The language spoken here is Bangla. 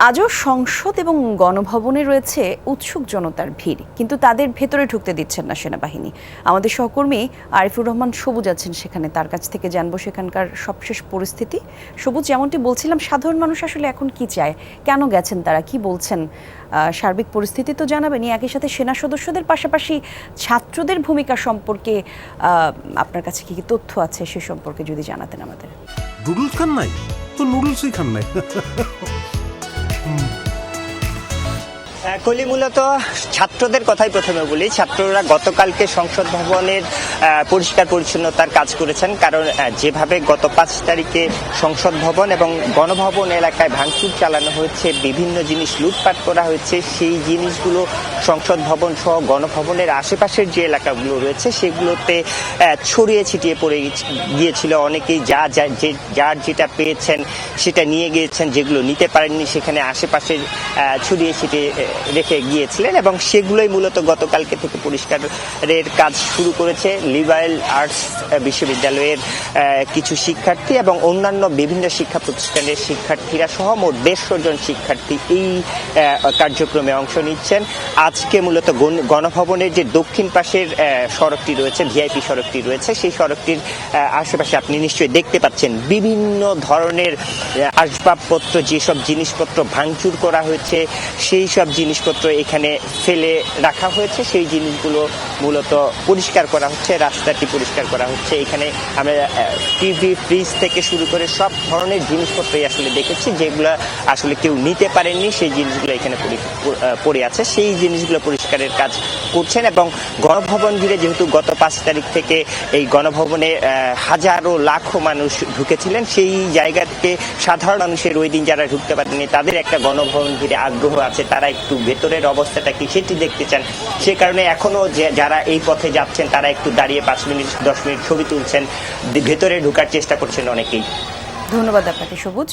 আজও সংসদ এবং গণভবনে রয়েছে উৎসুক জনতার ভিড়, কিন্তু তাদের ভেতরে ঢুকতে দিচ্ছেন না সেনাবাহিনী। আমাদের সহকর্মী আরিফুর রহমান সবুজ আছেন সেখানে, তার কাছ থেকে জানবো সেখানকার সবশেষ পরিস্থিতি। সবুজ, যেমনটি বলছিলাম, সাধারণ মানুষ আসলে এখন কি চায়, কেন গেছেন তারা, কি বলছেন? সার্বিক পরিস্থিতি তো জানাবেনই, একই সাথে সেনা সদস্যদের পাশাপাশি ছাত্রদের ভূমিকা সম্পর্কে আপনার কাছে কি কি তথ্য আছে সে সম্পর্কে যদি জানাতেন আমাদের। নুডলস খান নাই তো নুডলসই খান নাই। কলি মূলত ছাত্রদের কথাই প্রথমে বলি। ছাত্ররা গতকালকে সংসদ ভবনের পরিষ্কার পরিচ্ছন্নতার কাজ করেছেন, কারণ যেভাবে গত 5 তারিখে সংসদ ভবন এবং গণভবন এলাকায় ভাঙচুর চালানো হয়েছে, বিভিন্ন জিনিস লুটপাট করা হয়েছে, সেই জিনিসগুলো সংসদ ভবন সহ গণভবনের আশেপাশের যে এলাকাগুলো রয়েছে সেগুলোতে ছড়িয়ে ছিটিয়ে পড়ে গিয়েছিল। অনেকেই যার যেটা পেয়েছেন সেটা নিয়ে গিয়েছেন, যেগুলো নিতে পারেননি সেখানে আশেপাশে ছড়িয়ে ছিটিয়ে রেখে গিয়েছিলেন, এবং সেগুলোই মূলত গতকালকে থেকে পরিষ্কারের কাজ শুরু করেছে লিবারেল আর্টস বিশ্ববিদ্যালয়ের কিছু শিক্ষার্থী এবং অন্যান্য বিভিন্ন শিক্ষা প্রতিষ্ঠানের শিক্ষার্থীরা সহ মোট 150 জন শিক্ষার্থী এই কার্যক্রমে অংশ নিচ্ছেন। আজকে মূলত গণভবনের যে দক্ষিণ পাশের সড়কটি রয়েছে, ভিআইপি সড়কটি রয়েছে, সেই সড়কটির আশেপাশে আপনি নিশ্চয়ই দেখতে পাচ্ছেন বিভিন্ন ধরনের আসবাবপত্র, যেসব জিনিসপত্র ভাঙচুর করা হয়েছে সেই সব জিনিসপত্র এখানে ফেলে রাখা হয়েছে। সেই জিনিসগুলো মূলত পরিষ্কার করা হচ্ছে, রাস্তাটি পরিষ্কার করা হচ্ছে। এখানে আমরা টিভি, ফ্রিজ থেকে শুরু করে সব ধরনের জিনিসপত্রই আসলে দেখেছি, যেগুলো আসলে কেউ নিতে পারেননি, সেই জিনিসগুলো এখানে পড়ে আছে। সেই জিনিসগুলো পরিষ্কারের কাজ করছেন। এবং গণভবন ঘিরে যেহেতু গত 5 তারিখ থেকে এই গণভবনে হাজারো লাখো মানুষ ঢুকেছিলেন, সেই জায়গা থেকে সাধারণ মানুষের ওই দিন যারা ঢুকতে পারেননি তাদের একটা গণভবন ঘিরে আগ্রহ আছে, তারা একটু ভেতরের অবস্থাটা কি সেটি দেখতে চান। সে কারণে এখনো যারা এই পথে যাচ্ছেন তারা একটু দাঁড়িয়ে 5 মিনিট 10 মিনিট ছবি তুলছেন, ভেতরে ঢোকার চেষ্টা করছেন অনেকেই। ধন্যবাদ আপনাকে সবুজ।